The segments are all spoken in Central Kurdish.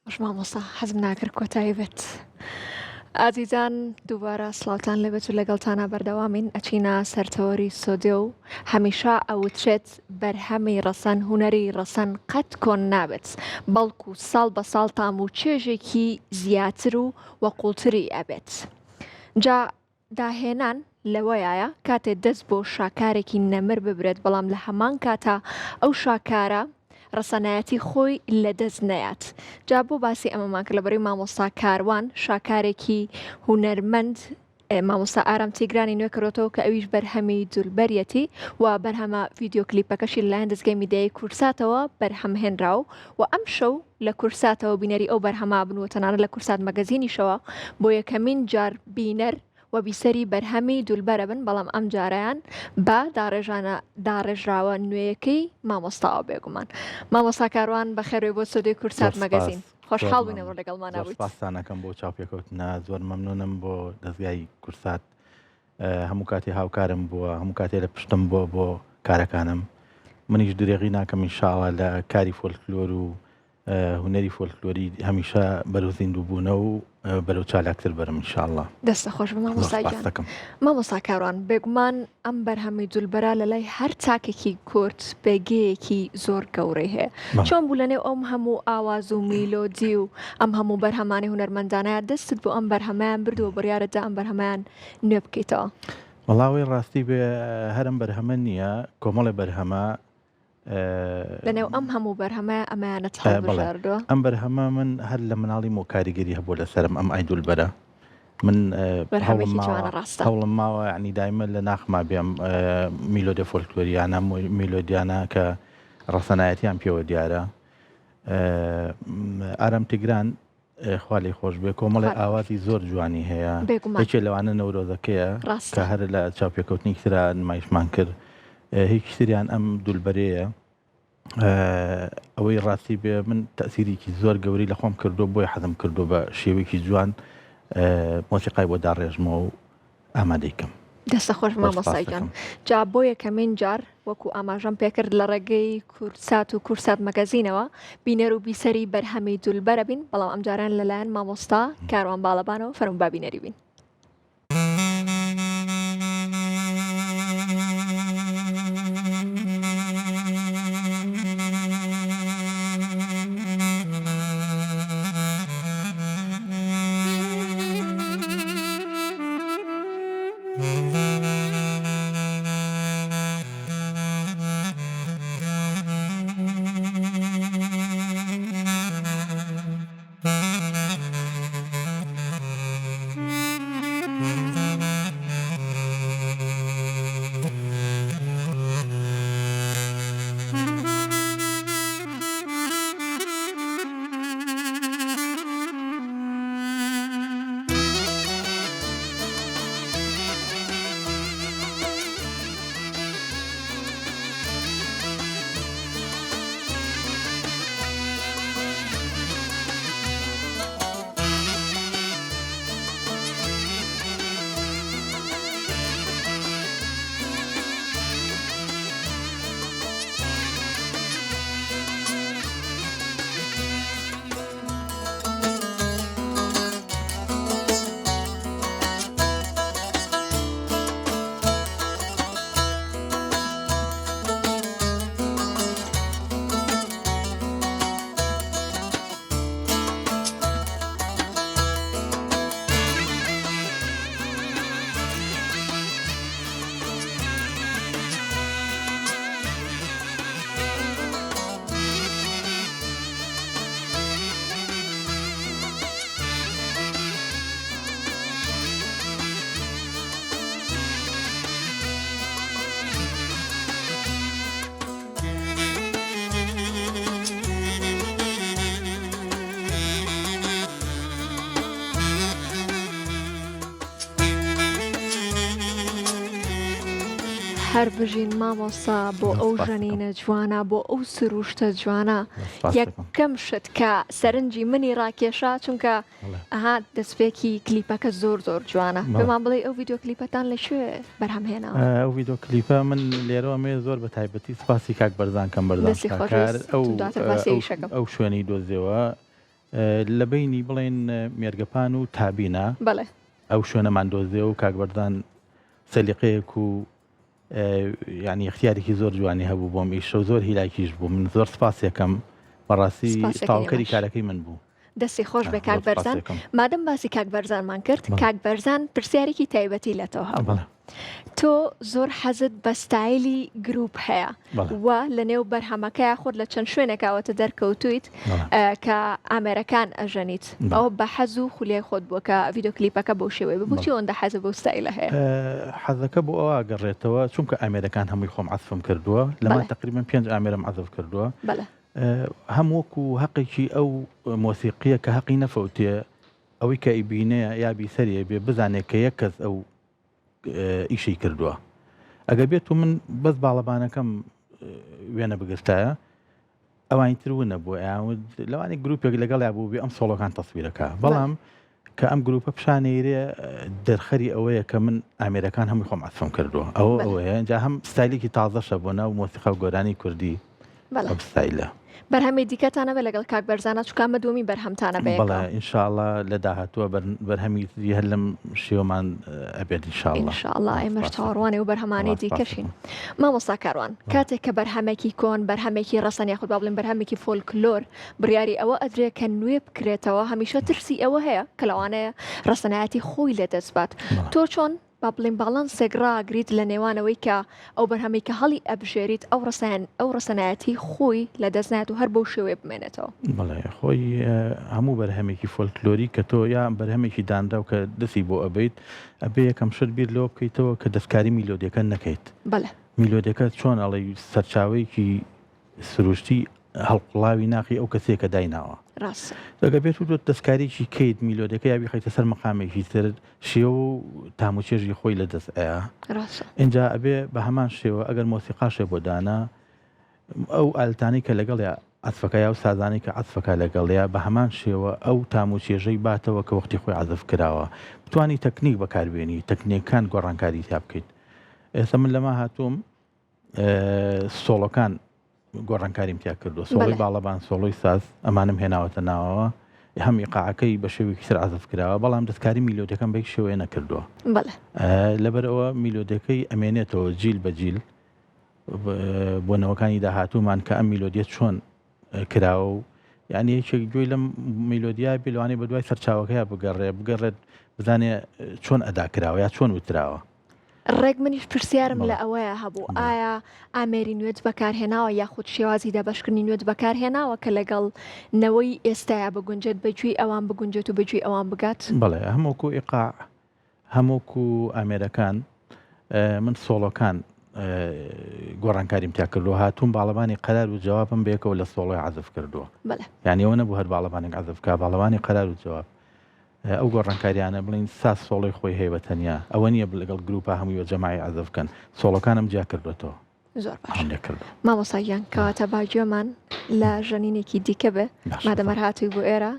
باش مامۆستا حەزم ناکرد کۆتایی بێت. ئازیزان دووبارە سڵاوتان لەبێت و لەگەڵتانە بەردەوامین ئەچینە سەرتەوەری سۆدیۆ و هەمیشە ئەوترێت بەرهەمی ڕەسەن هوەری ڕەسەن قەت کۆن نابێت بەڵکو ساڵ بە ساڵ تام و چێژێکی زیاتر و وەقوڵتری ئەبێت. جا داهێنان لەوەیە کاتێ دەست بۆ شاکارێکی نەمر ببرێت بەڵام لە هەمان کاتە ئەو شاکارە ڕەسەنایەتی خۆی لەدەست نەیات. جا بۆ باسی ئەمەمان کرد لەبەرەوەی مامۆستا کاروان شاکارێکی هونەرمەند مامۆستا ئارام تیگرانی نوێ کردەوە کە ئەویش بەرهەمی جولبەرەتی و بەرهەمە ڤیددیۆ کلیپەکەشی لەلایەن دەستگای میدیای کورساتەوە بەرهەمهێنراو و ئەم شەو لە کورساتەوە بینەری ئەو بەرهەما بنوە تەنانەت لە کورسات مەگەزینیشەوە بۆ یەکەمین جار بینەر و بیسەری بەرهەمی دولبەرە بن بەڵام ئەم جارەیان بە داڕێژراوە نوێیەکەی مامۆستاوە بێگومان. مامۆستا کاروان بەخێرەوەی بۆ سۆدەی کورسات مەگەزین. خۆشحاڵ بووینەوە لەگەڵمانە بوویت. سپاسانەکەم بۆ چاوپێکەوتنە زۆر مەمنونم بۆ دەستگای کورسات هەموو کاتی هاوکارم بووە هەموو کاتێ لە پشتم بۆ کارەکانم منیش درێغی ناکەم ئینشاڵڵا لە کاری فۆلکلۆر و هوەری فۆلکلۆری هەمیشە بەرەو زیندوو بوونە و بەرەو چالاکتر بەرم ئینشاءڵڵا. دەستە خۆش بە مامۆستا گیان. مامۆستا کاروان بێگومان ئەم بەرهەمی جولبەرە لەلای هەر چاکێکی کورد پێگەیەکی زۆر گەورەی هەیە. چۆن بوو لەنێو ئەم هەموو ئاواز و میلۆدی و ئەم هەموو بەرهەمانی هونەرمەندانەیە دەستت بۆ ئەم بەرهەمەیان بردووە بڕیارەتدا ئەم بەرهەمەیان نوێ بکەیتەوە؟ وەڵاوی ڕاستی بێ هەرم بەرهەمە نییە کۆمەڵی بەرهەمە لەنێو ئەم هەموو بەرهەمە ئەمانەت هەڵبژاردووە. ئەم بەرهەمە من هەر لە مناڵی مۆ کاریگەری هەبوو لەسەرم ئەم ئایدولبەرە من هەوڵم ماوە ینی دایمە لە ناخما بێم میلۆدە فۆلکلۆریانە میلۆدیانە کە ڕەسەنایەتیان پێوە دیارە. ئارام تیگران خوا لێی خۆش بێ کۆمەڵی ئاوازی زۆر جوانی هەیە هیچێ لەوانە نەورۆزەکەیە کە هەر لە چاوپێکەوتنی کترا نمایشمان کرد هیچ شتیان ئەم دولبەرەیە ئەوەی ڕاستی بێ من تەسیریکی زۆر گەوری لە خۆم کردو بۆی حەزم کردو بە شێوەیەکی جوان مۆسیقای بۆ داڕێژمەوە و ئامادەیکەم. دەستە خۆش مامۆستا گیان. جا بۆ یەکەمین جار وەکو ئاماژەم پێکرد لە ڕێگەی کورسات و کورسات مەگەزینەوە بینەر و بیسەری بەرهەمی جولبەرە بین بەڵام ئەم جاران لەلایەن مامۆستا کاروان باڵەبانەوە فەرموو با بینەری بین. هەر بژین مامۆستا بۆ ئەو ژەنینە جوانە بۆ ئەو سروشتە جوانە یەکەم شت کە سەرنجی منی ڕاکێشا چونکە ئەها دەستپێکی کلیپەکە زۆر زۆر جوانە پێمان بڵێ ئەو ڤیددیۆ کلیپەتان لەکوێ بەرهەمهێنا؟ ئەو ڤیددیۆ کلیپە من لێرەوە مێ زۆر بە تایبەتی سپاسی کاک بەرزان کەم بەردەستکار ئەو شوێنی دۆزیەوە لە بینی بڵێن مێرگەپان و تابینە بەڵێ ئەو شوێنەمان دۆزێ و کاکبەردان سەلیقەیەک و یعنی اختیارێکی زۆر جوانی هەبوو بۆم ئیشە و زۆر هیلاکیش بوو من زۆر سپاس یەکەم بەڕاستی تاوکەری کارەکەی من بوو دەستی خۆش بێ کاک بەرزان مادەم باسی کاک بەرزانمان کرد کاک بەرزان پرسیارێکی تایبەتی لە تۆ هەبوو تۆ زۆر حەزت بە ستایلی گروپ هەیە و لە نێو بەرهەمەکەی خۆت لە چەند شوێنێکاوەتە دەرکەوتویت کە ئامێرەکان ئەژەنیت ئەو بە حەز و خولیای خۆت بووە کە ڤیدیۆ کلیپەکە بەو شێوەیە ببووی ئەوەندە حەزە بەو ستایلە هەیە حەزەکە بۆ ئەوە گەڕێتەوە چونکە ئامێرەکان هەمووی خۆم عەزفم کردووە لەمان تقریبا 5 ئامێرەم عەزف کردووە هەم وەکو حەقێکی ئەو مۆسیقیە کە حەقی نەفەوتێ ئەوەی کە ئیبینەیە یا بیسەریە بێ بزانێت کە یەک کەس ئەو ئیشی کردووە ئەگەر بێت و من بەس باڵەبانەکەم وێنە بگرتایە ئەوانی ترون نەبووە لەوانی گروپێک لەگەڵ بوو بێ ئەم سۆڵەکان تەسویرەکە بەڵام کە ئەم گروپە پیشانەیرێ دەرخەری ئەوەیە کە من ئامێرەکان هەمووی خۆم عەزفم کردووە ئەوەیە جا هەم ستایلێکی تازەشە بۆ ناو مۆسیقا و گۆرانی کوردی ئەم ستایلە بەرهەمی دیکەتانە بە لەگەڵ کاک بەرزانە چکامە دومی بەرهەمتانە بێ بەڵێ ئینشاءڵڵا لە داهاتووە بەرهەمی دی هەر لەم شێوەمان ئەبێت ئینشاءڵڵا ئێمەش چاوەڕوانێ و بەرهەمانەی دیکەشین مامۆستا کاروان کاتێک کە بەرهەمێکی کۆن بەرهەمێکی ڕەسەن یاخود با بڵێن بەرهەمێکی فۆلکلۆر بڕیاری ئەوە ئەدرێت کە نوێ بکرێتەوە هەمیشە ترسی ئەوە هەیە کە لەوانەیە ڕەسەنایەتی خۆی لەدەستبات تۆ چۆن با بڵین باڵانسێک ڕاگریت لە نێوانەوەی کە ئەو بەرهەمەی کە هەڵی ئەبژێریت ئەو ڕەسەنایەتی خۆی لە دەستنات و هەر بەو شێوەیە بمێنێتەوە بەڵێ خۆی هەموو بەرهەمێکی فۆلکلۆری کە تۆ یا بەرهەمێکی دانرا و کە دەستی بۆ ئەبیت ئەبێ یەکەم شت بیر لەوە بکەیتەوە کە دەستکاری میلۆدیەکە نەکەیت بەڵێ میلۆدیەکە چۆن ئەڵێ سەرچاوەیەکی سروشتی هەڵقڵاوی ناقی ئەو کەسێکە دایناوە دەگە بێت و دەستکاریی کەیت میلۆدەکە یا بیخیتە سەر مەقامێکی تر شێوە و تاموچێژی خۆی لە دەست ئەیە اینجا ئەبێ بە هەمان شێوە ئەگەر مۆسیقاشێ بۆ دانا ئەو ئالتانی کە لەگەڵ یا عەزفەکە یا و سازانی کە عەزفەکە لەگەڵەیە بە هەمان شێوە ئەو تاموچێژەی باتەوە کە وەختی خۆی عەزف کراوە بتوانی تەکنیک بەکاربێنی تەکنیکان گۆڕانکاری تا بکەیت ئێستا من لەما هاتووم سۆڵەکان گۆڕانکاریم تیا کردو سۆڵی باڵەبان سۆڵی ساز ئەمانم هێناوەتە ناوەوە هەم ئیقاعەکەی بە شێوێکی سەر عەزف کراوە بەڵام دەستکاری میلۆدیەکەم بەیەک شێوەیە نەکردووە لەبەرەوە میلۆدیەکەی ئەمێنێتەوە جیل بە جیل بۆنەوەکانی داهاتوومان کە ئەم میلۆدیەت چۆن کراوە و یعنی یەکێک گوێی لەم میلۆدیای بێلوانی بە دوای سەرچاوەکەی بگەڕێت بزانێ چۆن ئەدا کراوە یا چۆن وتراوە ڕێک منیش پرسیارم لە ئەوەیە هەبوو ئایا ئامێری نوێت بەکارهێناوە یاخود شێوازی دابشکردنی نوێت بەکارهێناوە کە لەگەڵ نەوەی ئێستایا بگونجێت بەگوێی ئەوان بگونجێت و بەگوێی ئەوان بگات بڵێ هەمووکو ئیقاع هەمووکو ئامێرەکان من سۆڵەکان گۆڕانکاریم تیا کردووە هاتوون باڵەبانی قەرار و جوابم بێکەوە لە سۆڵی عەزف کردووە یعنی ئەوە نەبوو هەر باڵەبانێک عەزفکە باڵەبانی قەرار و جواب ئەو گۆڕانکاریانە بڵین ساس سۆڵی خۆی هەیە بە تەنیا ئەوە نییە لەگەڵ گروپە هەمووی جەماعی عەزف بکەن سۆڵەکانم جیا کردوێتەوە زۆر باش مامۆستاگیان کەواتە باگوێمان لە ژەنینێکی دیکە بێ مادەمەر هاتووی بۆ ئێرە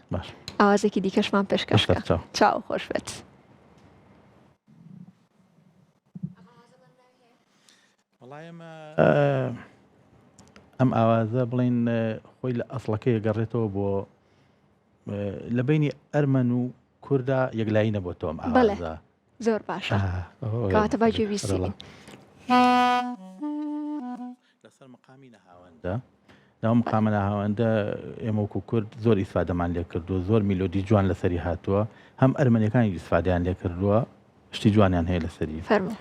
ئاوازێکی دیکەشمان پێشکەشکە چاو خۆش بێت ئەم ئاوازە بڵین خۆی لە ئەسڵەکەی گەڕێتەوە بۆ لە بینی ئەرمەن و کووردا یەکلایی نەبووە تۆم ئاوازە زۆر باشە کەواتە باگوێ بیستی لەسەر مقامی نەهاوەندە لەو مقامە نەهاوەندە ئێمە وەکو کورد زۆر ئیسفادەمان لێ کردووە زۆر میلۆدی جوان لەسەری هاتووە هەم ئەرمەنیەکانی ئیسفادیان لێ کردووە شتی جوانیان هەیە لەسەری فەرموو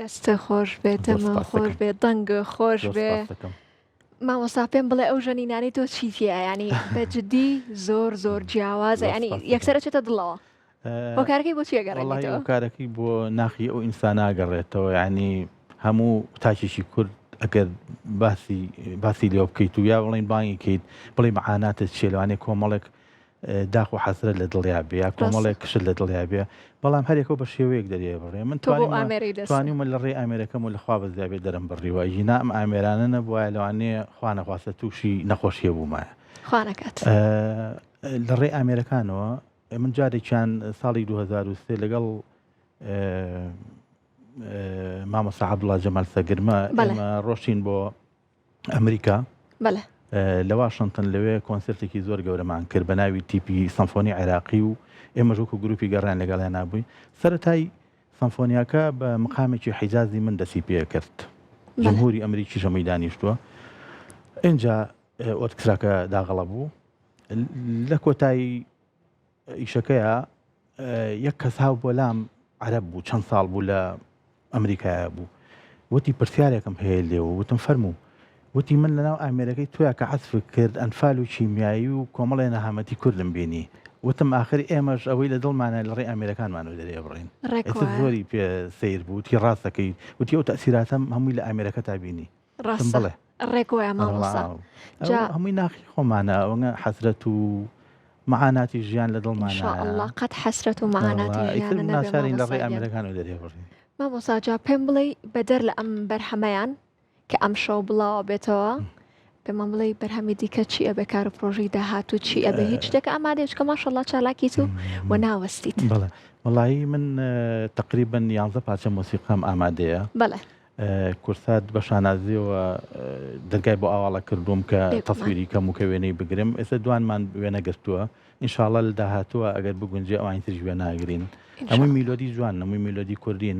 دەستە خۆش بێت دەمە خۆش بێت دەنگە خۆش بێ مامۆستا پێم بڵێ ئەو ژەنینانی تۆ چیتیە ینی بەجددی زۆر جیاوازە ینی یەکسەرە چێتە دڵەوە بۆ کارەکەی بۆ چیەگەڕێتەوە کارەکەی بۆ ناخی ئەو ئینساناگەڕێتەوە ینی هەموو تاکێکی کورد ئەگەر باسی لێ بکەیت و یا بڵین بانگی کەیت بڵێ مەعاناتت چێ لەوانەیە کۆمەڵێک داخ و حەسرەت لە دڵیا بێ یا کۆمەڵێک کشت لە دڵیا بێ بەڵام هەرێکەوە بە شێوەیەک دەرێ بڕێ من توانیمە لە ڕێ ئامێرەکەم و لەخوا بەزیابێ دەرم بڕیوە ژینا ئەم ئامێرانە نەبووە لەوانەیە خوا نەخواستە تووشی نەخۆشیە بوومایە خوانەکەات لە ڕێ ئامێرەکانەوە من جارێکیان ساڵی 2023 لەگەڵ مامۆستا عەبدوڵڵا جەمال سەگرمە ئێمە ڕۆشتین بۆ ئەمریکا لە واشنتن لەوێ کۆنسرتێکی زۆر گەورەمان کرد بە ناوی تیپی سەمفۆنی عێراقی و ئێمە ژووکو گروپی گەڕیان لەگەڵیان نابووین سەرەتای سەمفۆنیاکە بە مقامێکی حیجازی من دەسی پێ کرد جمهوری ئەمریکی ژەمەی دانیشتووە اینجا ئۆرکستراکە داغەڵە بوو لە کۆتایی ئیشەکەیە یەک کەس هاو بۆ لام عەرەب بوو چەند ساڵ بوو لە ئەمریکایە بوو وتی پرسیارێکم هەیە لێوە وتم فەرموو وتی من لەناو ئامێرەکەی تۆیە کە عەزفت کرد ئەنفال و کیمیایی و کۆمەڵێ نەهامەتی کوردم بینی وتم ئاخر ئێمەش ئەوەی لە دڵمانە لە ڕێ ئامێرەکانمانەوە دەرێ بڕین زۆری پێ سیر بوو وتی ڕاستەکەی وتی ئەو تەئسیراتەم هەمووی لە ئامێرەکە تا بینی بڵێ ڕێکۆیە مامۆستا هەمووی ناخی خۆمانە ئەوە حەسرەت و معاناتی ژیان لە دڵمانە الله قەت حەسرەت و معاناتی ژیانە ناشارین لە ڕێ ئامێرەکانەوە دەرێ بڕین مامۆستا جا پێم بڵێ بەدەر لە ئەم بەرهەمەیان کە ئەم شەو بڵاوە بێتەوە پێمان بڵێ بەرهەمی دیکە چی ئەبێ کار و پرۆژەی داهاتوو چی ئەبێ هیچ شتێکە ئامادەیە چکە ماشەڵڵا چالاکیت و ناوەستیت بەڵێ وەڵایی من تقریبا 11 پارچە مۆسیقام ئامادەیە بەڵێ کورسات بە شانازیەوە دەرگای بۆ ئاواڵە کردوم کە تەسویری کەم و کە وێنەی بگرم ئێستا دوانمان وێنە گرتووە ئینشاڵڵا لە داهاتووە ئەگەر بگونجێ ئەوانی تریش وێ ناگرین هەمووی میلۆدی جوان هەمووی میلۆدی کوردین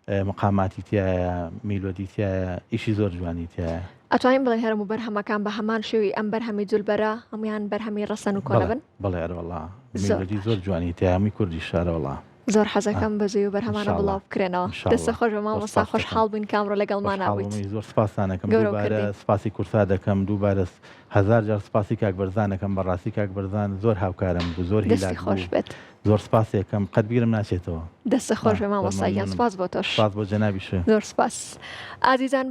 مقاماتی تایە میلۆدی تایە ئیشی زۆر جوانی تایە ئەتوانین بڵێن هەرم و بەرهەمەکان بە هەمان شێوی ئەم بەرهەمی جولبەرە هەمویان بەرهەمی ڕەسەن و کۆنە بن بەڵێ ئەرەوەڵا میلۆدی زۆر جوانی تایە هەمووی کوردی شارەوەڵا زۆر حەزەکەم بەزوی و بەرهەمانە بڵاو بکرێنەوە دەستە خۆش بە مامۆستا خۆشحاڵ بووین کامڕۆ لەگەڵمان نابوویت زۆر سپاسانەکەم دووبارە سپاسی کورسا دەکەم دووبارە هەزار جار سپاسی کاک بەرزانەکەم بەڕاستی کاک بەرزان زۆر هاوکارم بوو زۆر هیلاک خۆش بێت زۆر سپاسێکم قەت بیرم ناچێتەوە دەستە خۆش بە مامۆستا گیان سپاس بۆ تۆش سپاس بۆ جەنابیش زۆر سپاس ئازیزان